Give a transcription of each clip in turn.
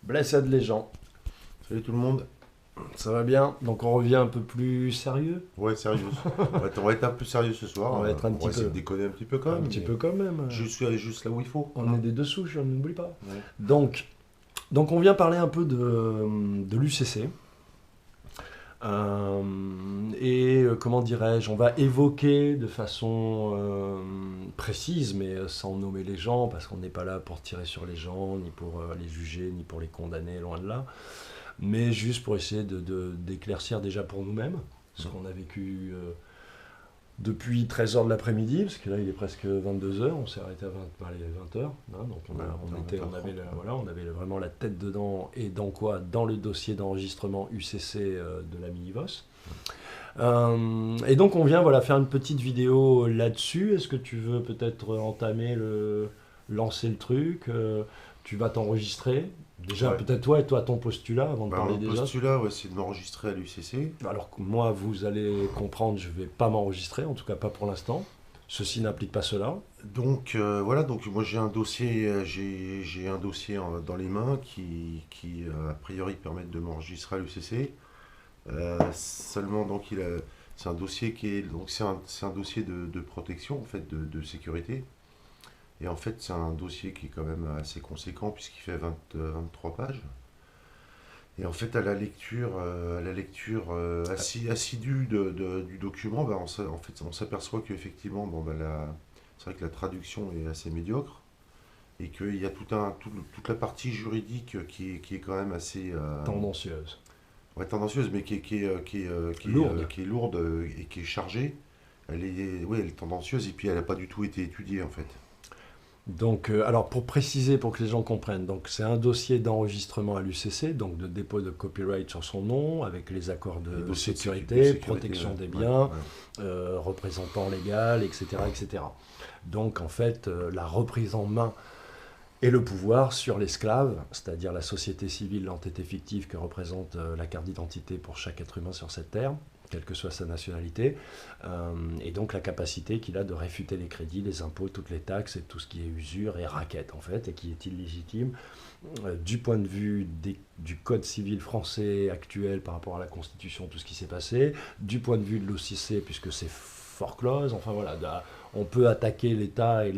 Blessed les gens, Salut tout le monde. ça va bien? Donc on revient un peu plus sérieux? Ouais, sérieux. On va être un peu sérieux ce soir. On va être un On petit va essayer peu. de déconner un petit peu quand Un même. petit Mais peu quand même. je suis allé juste là où il faut. On est des deux souches, on n'oublie pas. Ouais. Donc, donc on vient parler un peu de l'UCC. Comment dirais-je, on va évoquer de façon précise, mais sans nommer les gens, parce qu'on n'est pas là pour tirer sur les gens, ni pour les juger, ni pour les condamner, loin de là, mais juste pour essayer d'éclaircir déjà pour nous-mêmes ce qu'on a vécu depuis 13h de l'après-midi, parce que là il est presque 22h, on s'est arrêté à 20h, hein, donc Ouais, on avait vraiment la tête dedans, et dans quoi? Dans le dossier d'enregistrement UCC de la Minivos. Et donc on vient faire une petite vidéo là-dessus. Est-ce que tu veux peut-être lancer le truc, tu vas t'enregistrer déjà, Ouais. peut-être toi ton postulat avant de parler Mon des autres. postulat, ouais, c'est de m'enregistrer à l'UCC. Alors que moi, vous allez comprendre, je ne vais pas m'enregistrer, en tout cas pas pour l'instant. Ceci n'implique pas cela. Donc voilà, donc moi j'ai un dossier, j'ai un dossier dans les mains qui a priori permettent de m'enregistrer à l'UCC. Seulement donc c'est un dossier qui est donc c'est un dossier de protection en fait de sécurité. Et en fait, c'est un dossier qui est quand même assez conséquent puisqu'il fait 23 pages. Et en fait, à la lecture assidue du document, bah, en fait, on s'aperçoit qu'effectivement, bon, bah, c'est vrai que la traduction est assez médiocre et qu'il y a toute la partie juridique qui est quand même assez Tendancieuse. ouais, tendancieuse, mais Lourde. qui est lourde et qui est chargée. Ouais, elle est tendancieuse et puis elle n'a pas du tout été étudiée en fait. Donc, alors pour préciser, pour que les gens comprennent, donc c'est un dossier d'enregistrement à l'UCC, donc de dépôt de copyright sur son nom, avec les accords Les de dossiers sécurité, de protection ouais. des Ouais, biens, ouais. représentant légal, etc., etc. Donc en fait, la reprise en main et le pouvoir sur l'esclave, c'est-à-dire la société civile, l'entité fictive que représente la carte d'identité pour chaque être humain sur cette terre, quelle que soit sa nationalité, et donc la capacité qu'il a de réfuter les crédits, les impôts, toutes les taxes et tout ce qui est usure et raquette en fait, et qui est illégitime du point de vue du code civil français actuel par rapport à la Constitution, tout ce qui s'est passé, du point de vue de l'OCC puisque c'est foreclose, enfin voilà, on peut attaquer l'État et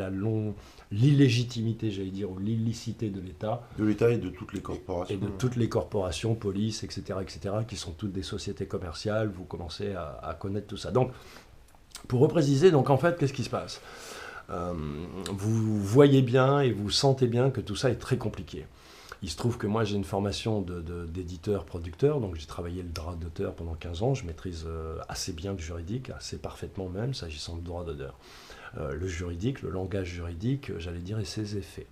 l'illégitimité, j'allais dire, ou l'illicité de l'État De l'État et de toutes les et corporations. de toutes les corporations, police, etc., qui sont toutes des sociétés commerciales. Vous commencez à connaître tout ça. Donc, pour repréciser, donc en fait, qu'est-ce qui se passe? Vous voyez bien et vous sentez bien que tout ça est très compliqué. Il se trouve que moi j'ai une formation d'éditeur-producteur, donc j'ai travaillé le droit d'auteur pendant 15 ans, je maîtrise assez bien le juridique, assez parfaitement même, s'agissant du droit d'auteur. Le juridique, le langage juridique, j'allais dire, et ses effets.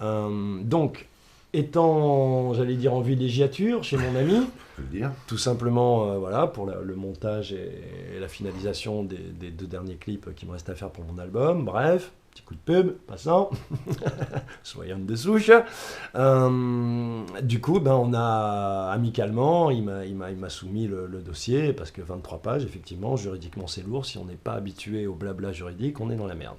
Donc, étant, j'allais dire, en villégiature chez mon ami, Je peux le dire. tout simplement pour le montage et la finalisation des 2 derniers clips qui me restent à faire pour mon album, bref, petit coup de pub, passant, soyons de souche. Du coup, on a amicalement, il m'a soumis le dossier, parce que 23 pages, effectivement, juridiquement c'est lourd, si on n'est pas habitué au blabla juridique, on est dans la merde.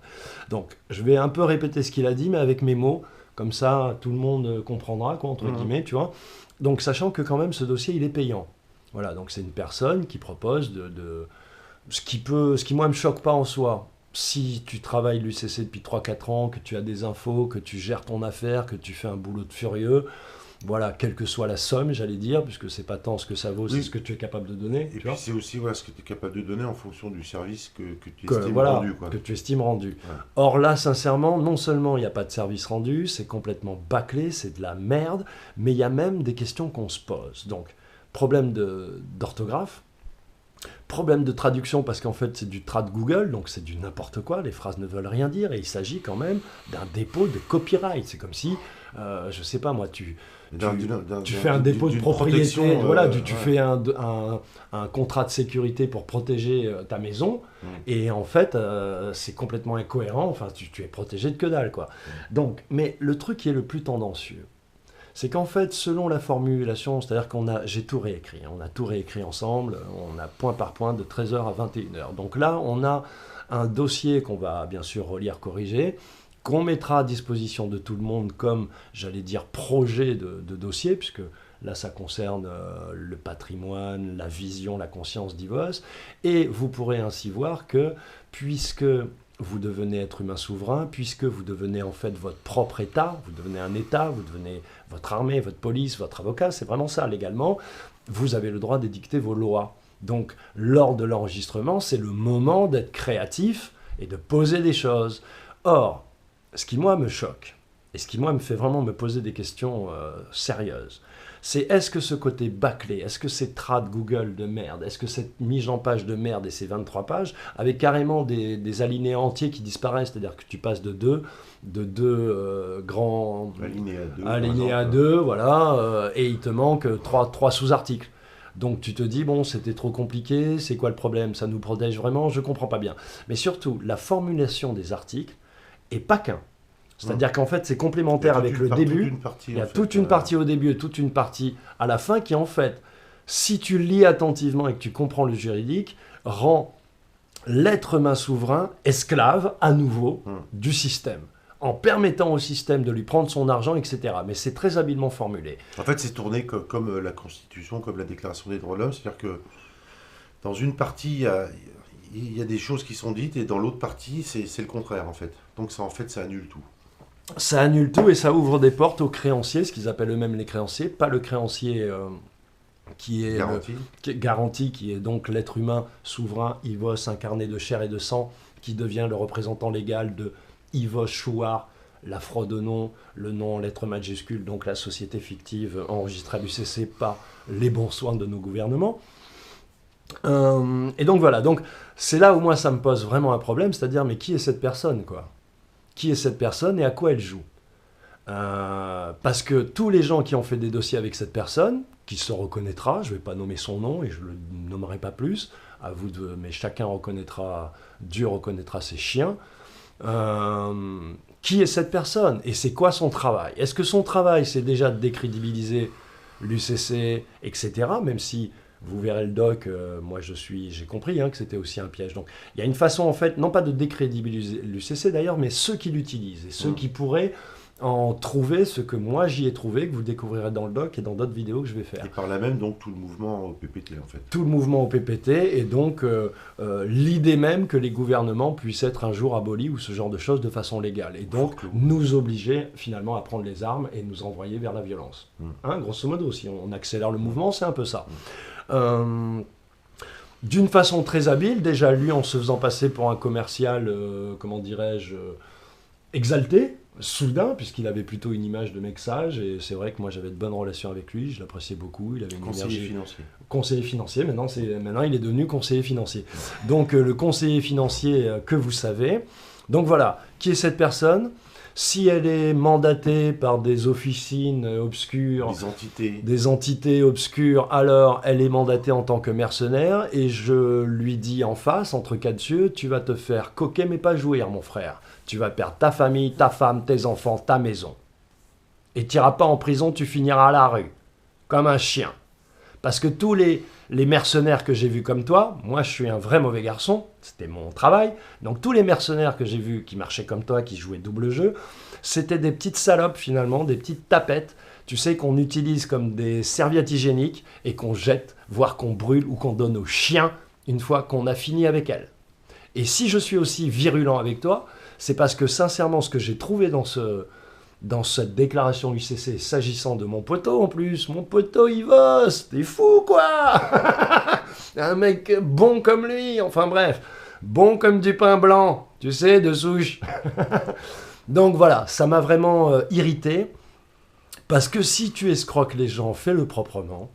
Donc, je vais un peu répéter ce qu'il a dit, mais avec mes mots, comme ça, tout le monde comprendra, quoi, entre guillemets, tu vois. Donc, sachant que quand même, ce dossier, il est payant. Voilà, donc c'est une personne qui propose ce qui moi me choque pas en soi. Si tu travailles l'UCC depuis 3-4 ans, que tu as des infos, que tu gères ton affaire, que tu fais un boulot de furieux, voilà, quelle que soit la somme, j'allais dire, puisque c'est pas tant ce que ça vaut, c'est Oui. ce que tu es capable de donner. Et Tu puis vois, c'est aussi voilà, ce que tu es capable de donner en fonction du service que tu que, estimes voilà, rendu. Quoi. que tu estimes rendu. Ouais. Or là, sincèrement, non seulement il n'y a pas de service rendu, c'est complètement bâclé, c'est de la merde, mais il y a même des questions qu'on se pose. Donc, problème d'orthographe, problème de traduction parce qu'en fait c'est du trad Google, donc c'est du n'importe quoi, les phrases ne veulent rien dire et il s'agit quand même d'un dépôt de copyright. C'est comme si, je sais pas moi, tu fais un dépôt de d'une propriété, protection, voilà, tu ouais. fais un contrat de sécurité pour protéger ta maison, Mm. et en fait, c'est complètement incohérent, enfin, tu es protégé de que dalle, quoi. Donc, mais le truc qui est le plus tendancieux, c'est qu'en fait, selon la formulation, c'est-à-dire j'ai tout réécrit, on a tout réécrit ensemble, on a point par point de 13h à 21h. Donc là, on a un dossier qu'on va bien sûr relire, corriger, qu'on mettra à disposition de tout le monde comme, j'allais dire, projet de dossier, puisque là, ça concerne le patrimoine, la vision, la conscience d'IVOS. Et vous pourrez ainsi voir que, puisque vous devenez être humain souverain, puisque vous devenez en fait votre propre État, vous devenez un État, vous devenez votre armée, votre police, votre avocat, c'est vraiment ça légalement, vous avez le droit d'édicter vos lois. Donc, lors de l'enregistrement, c'est le moment d'être créatif et de poser des choses. Or, ce qui, moi, me choque, et ce qui, moi, me fait vraiment me poser des questions sérieuses, c'est est-ce que ce côté bâclé, est-ce que ces trad Google de merde, est-ce que cette mise en page de merde et ces 23 pages, avec carrément des alinéas entiers qui disparaissent, c'est-à-dire que tu passes de deux grands alinéas 2, voilà, et il te manque trois sous-articles. Donc tu te dis, bon, c'était trop compliqué, c'est quoi le problème? Ça nous protège vraiment? Je comprends pas bien. Mais surtout, la formulation des articles est pas qu'un. C'est-à-dire qu'en fait, c'est complémentaire avec le début. Il y a toute une partie au début et toute une partie à la fin qui, en fait, si tu lis attentivement et que tu comprends le juridique, rend l'être humain souverain esclave à nouveau du système, en permettant au système de lui prendre son argent, etc. Mais c'est très habilement formulé. En fait, c'est tourné comme la Constitution, comme la Déclaration des droits de l'homme. C'est-à-dire que dans une partie, il y a des choses qui sont dites, et dans l'autre partie, c'est le contraire, en fait. Donc, ça, en fait, ça annule tout. Ça annule tout et ça ouvre des portes aux créanciers, ce qu'ils appellent eux-mêmes les créanciers, pas le créancier qui est garanti, qui est donc l'être humain souverain, IVOS, incarné de chair et de sang, qui devient le représentant légal de IVOS Chouard, la fraude au nom, le nom en lettres majuscules, donc la société fictive enregistrée à l'UCC par les bons soins de nos gouvernements. Et donc voilà, donc c'est là où moi ça me pose vraiment un problème, c'est-à-dire mais qui est cette personne, quoi? Qui est cette personne et à quoi elle joue? Parce que tous les gens qui ont fait des dossiers avec cette personne, qui se reconnaîtra, je ne vais pas nommer son nom et je ne le nommerai pas plus, à vous de, mais chacun reconnaîtra, Dieu reconnaîtra ses chiens. Qui est cette personne et c'est quoi son travail? Est-ce que son travail c'est déjà de décrédibiliser l'UCC, etc. Même si vous verrez le doc, moi j'ai compris que c'était aussi un piège. Donc il y a une façon en fait, non pas de décrédibiliser l'UCC d'ailleurs, mais ceux qui l'utilisent et ceux qui pourraient en trouver ce que moi j'y ai trouvé, que vous découvrirez dans le doc et dans d'autres vidéos que je vais faire. Et par là même donc tout le mouvement au PPT en fait. Tout le mouvement au PPT et donc l'idée même que les gouvernements puissent être un jour abolis ou ce genre de choses de façon légale. Et donc nous obliger finalement à prendre les armes et nous envoyer vers la violence. Grosso modo, si on accélère le mouvement, c'est un peu ça. D'une façon très habile, déjà lui en se faisant passer pour un commercial, comment dirais-je, exalté, soudain, puisqu'il avait plutôt une image de mec sage, et c'est vrai que moi j'avais de bonnes relations avec lui, je l'appréciais beaucoup, il avait une conseiller financier. Conseiller financier, maintenant il est devenu conseiller financier. Donc le conseiller financier que vous savez, donc voilà, qui est cette personne? Si elle est mandatée par des officines obscures, des entités obscures, alors elle est mandatée en tant que mercenaire, et je lui dis en face, entre quatre yeux, tu vas te faire coquer mais pas jouir, mon frère. Tu vas perdre ta famille, ta femme, tes enfants, ta maison. Et tu n'iras pas en prison, tu finiras à la rue, comme un chien. Parce que tous les mercenaires que j'ai vus comme toi, moi je suis un vrai mauvais garçon, c'était mon travail, donc tous les mercenaires que j'ai vus qui marchaient comme toi, qui jouaient double jeu, c'était des petites salopes finalement, des petites tapettes, tu sais, qu'on utilise comme des serviettes hygiéniques et qu'on jette, voire qu'on brûle ou qu'on donne aux chiens une fois qu'on a fini avec elles. Et si je suis aussi virulent avec toi, c'est parce que sincèrement ce que j'ai trouvé dans cette déclaration UCC, s'agissant de mon poteau en plus, mon poteau IVOS, t'es fou quoi. Un mec bon comme lui, enfin bref, bon comme du pain blanc, tu sais, de souche. Donc voilà, ça m'a vraiment irrité, parce que si tu escroques les gens, fais-le proprement,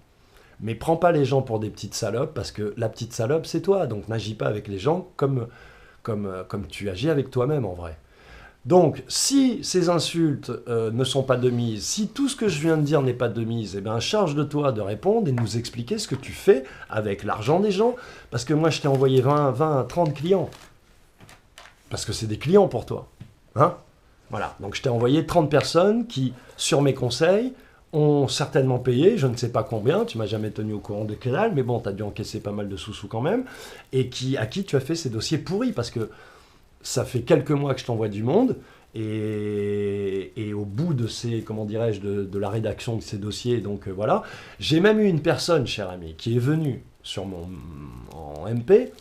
mais prends pas les gens pour des petites salopes, parce que la petite salope c'est toi, donc n'agis pas avec les gens comme tu agis avec toi-même en vrai. Donc, si ces insultes ne sont pas de mise, si tout ce que je viens de dire n'est pas de mise, eh bien, charge de toi de répondre et de nous expliquer ce que tu fais avec l'argent des gens. Parce que moi, je t'ai envoyé 20, 30 clients. Parce que c'est des clients pour toi. Voilà. Donc, je t'ai envoyé 30 personnes qui, sur mes conseils, ont certainement payé, je ne sais pas combien, tu m'as jamais tenu au courant de que dalle, mais bon, tu as dû encaisser pas mal de sous-sous quand même, et à qui tu as fait ces dossiers pourris, parce que ça fait quelques mois que je t'envoie du monde, Et au bout de ces, comment dirais-je, de la rédaction de ces dossiers, donc voilà, j'ai même eu une personne, cher ami, qui est venue en MP,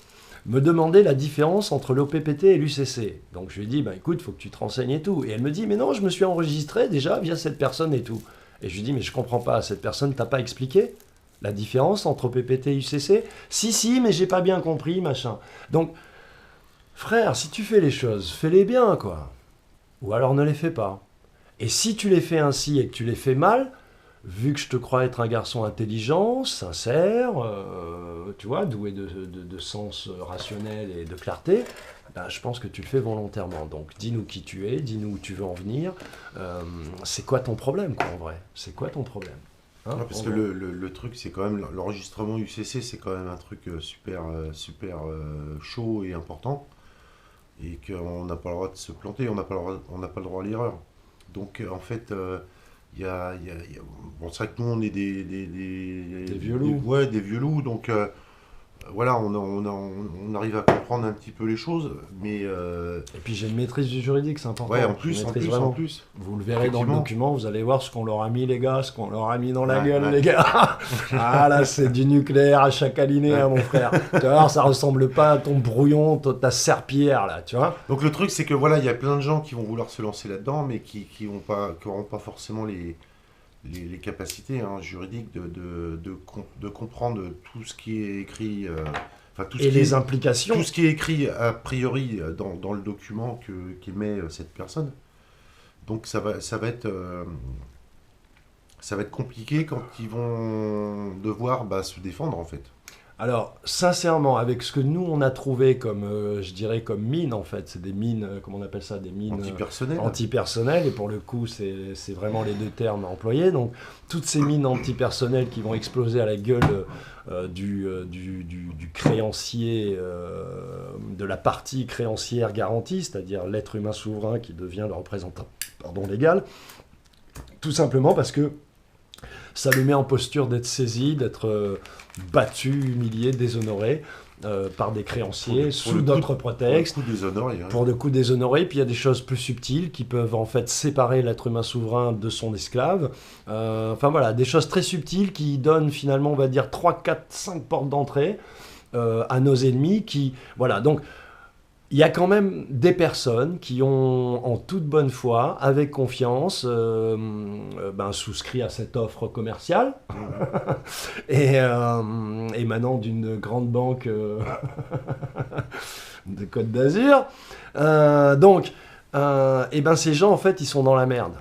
me demander la différence entre l'OPPT et l'UCC. Donc je lui ai dit, bah, écoute, il faut que tu te renseignes et tout. Et elle me dit, mais non, je me suis enregistré déjà via cette personne et tout. Et je lui dis, mais je comprends pas, cette personne t'a pas expliqué la différence entre OPPT et UCC? Si, mais j'ai pas bien compris, machin. Donc, frère, si tu fais les choses, fais-les bien, quoi. Ou alors ne les fais pas. Et si tu les fais ainsi et que tu les fais mal, vu que je te crois être un garçon intelligent, sincère, tu vois, doué de sens rationnel et de clarté, ben, je pense que tu le fais volontairement. Donc dis-nous qui tu es, dis-nous où tu veux en venir. C'est quoi ton problème, quoi, en vrai? C'est quoi ton problème? Hein, parce que le truc, c'est quand même l'enregistrement UCC, c'est quand même un truc super chaud et important. Et qu'on n'a pas le droit de se planter, on n'a pas le droit à l'erreur. Donc en fait, bon, c'est vrai que nous on est des vieux loups. Ouais, des vieux loups, donc voilà, on arrive à comprendre un petit peu les choses, mais... Et puis j'ai une maîtrise du juridique, c'est important. Ouais, en plus. Vous le verrez dans le document, vous allez voir ce qu'on leur a mis, les gars, ce qu'on leur a mis dans la gueule, les gars. Ah là, c'est du nucléaire à chaque alinéa, mon frère. Tu vas voir, ça ressemble pas à ton brouillon, ta serpillière, là, tu vois. Donc le truc, c'est que voilà, il y a plein de gens qui vont vouloir se lancer là-dedans, mais qui n'auront pas forcément les capacités juridiques de comprendre tout ce qui est écrit, les implications. Tout ce qui est écrit a priori dans le document qu'émet cette personne. Donc ça va être compliqué quand ils vont devoir se défendre en fait. Alors, sincèrement, avec ce que nous, on a trouvé comme, je dirais, comme mines, en fait, c'est des mines, comment on appelle ça, des mines antipersonnelles, et pour le coup, c'est vraiment les deux termes employés. Donc, toutes ces mines antipersonnelles qui vont exploser à la gueule du créancier, de la partie créancière garantie, c'est-à-dire l'être humain souverain qui devient le représentant légal, tout simplement parce que ça le met en posture d'être saisi, d'être battu, humilié, déshonoré par des créanciers sous d'autres prétextes. Pour le coup déshonoré. Puis il y a des choses plus subtiles qui peuvent en fait séparer l'être humain souverain de son esclave. Enfin voilà, des choses très subtiles qui donnent finalement, on va dire, 3, 4, 5 portes d'entrée à nos ennemis qui... Voilà, donc... Il y a quand même des personnes qui ont, en toute bonne foi, avec confiance, souscrit à cette offre commerciale, et émanant d'une grande banque de Côte d'Azur. Ces gens, en fait, ils sont dans la merde.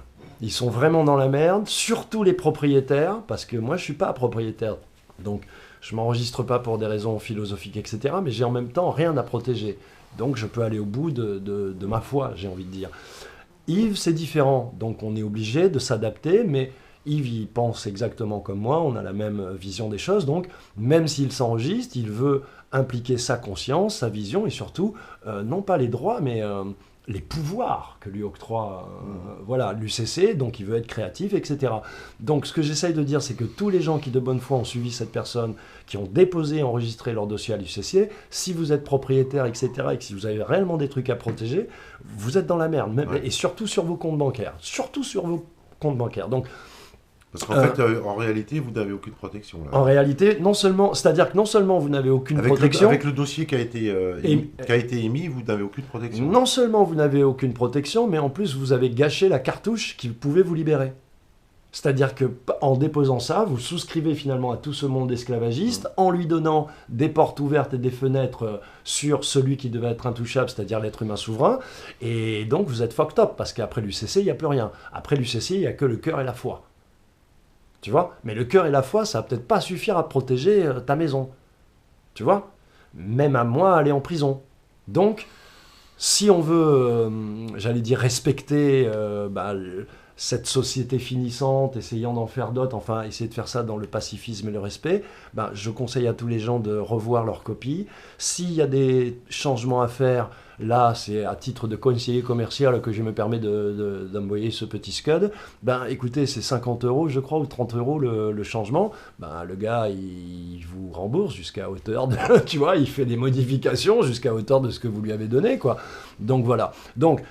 Ils sont vraiment dans la merde, surtout les propriétaires, parce que moi, je ne suis pas propriétaire. Donc, je ne m'enregistre pas pour des raisons philosophiques, etc. Mais j'ai en même temps rien à protéger. Donc je peux aller au bout de ma foi, j'ai envie de dire. Yves, c'est différent, donc on est obligé de s'adapter, mais Yves, il pense exactement comme moi, on a la même vision des choses, donc même s'il s'enregistre, il veut impliquer sa conscience, sa vision, et surtout, non pas les droits, mais les pouvoirs que lui octroie l'UCC, donc il veut être créatif, etc. Donc ce que j'essaye de dire, c'est que tous les gens qui de bonne foi ont suivi cette personne, qui ont déposé et enregistré leur dossier à l'UCC, si vous êtes propriétaire, etc., et que si vous avez réellement des trucs à protéger, vous êtes dans la merde, et surtout sur vos comptes bancaires. Donc, parce qu'en fait, en réalité, vous n'avez aucune protection. Là. En réalité, c'est-à-dire que non seulement vous n'avez aucune protection... Avec le dossier qui a été émis, vous n'avez aucune protection. Non seulement vous n'avez aucune protection, mais en plus, vous avez gâché la cartouche qui pouvait vous libérer. C'est-à-dire qu'en déposant ça, vous souscrivez finalement à tout ce monde esclavagiste, en lui donnant des portes ouvertes et des fenêtres sur celui qui devait être intouchable, c'est-à-dire l'être humain souverain, et donc vous êtes fucked up, parce qu'après l'UCC, il n'y a plus rien. Après l'UCC, il n'y a que le cœur et la foi. Tu vois? Mais le cœur et la foi, ça va peut-être pas suffire à protéger ta maison. Tu vois? Même à moi, aller en prison. Donc, si on veut, j'allais dire, respecter cette société finissante, essayant d'en faire d'autres, enfin, essayer de faire ça dans le pacifisme et le respect, je conseille à tous les gens de revoir leur copie. S'il y a des changements à faire, là, c'est à titre de conseiller commercial que je me permets d'envoyer ce petit scud. Écoutez, c'est 50 €, je crois, ou 30 € le changement. Le gars, il vous rembourse jusqu'à hauteur de... Tu vois, il fait des modifications jusqu'à hauteur de ce que vous lui avez donné, quoi. Donc, voilà. Donc,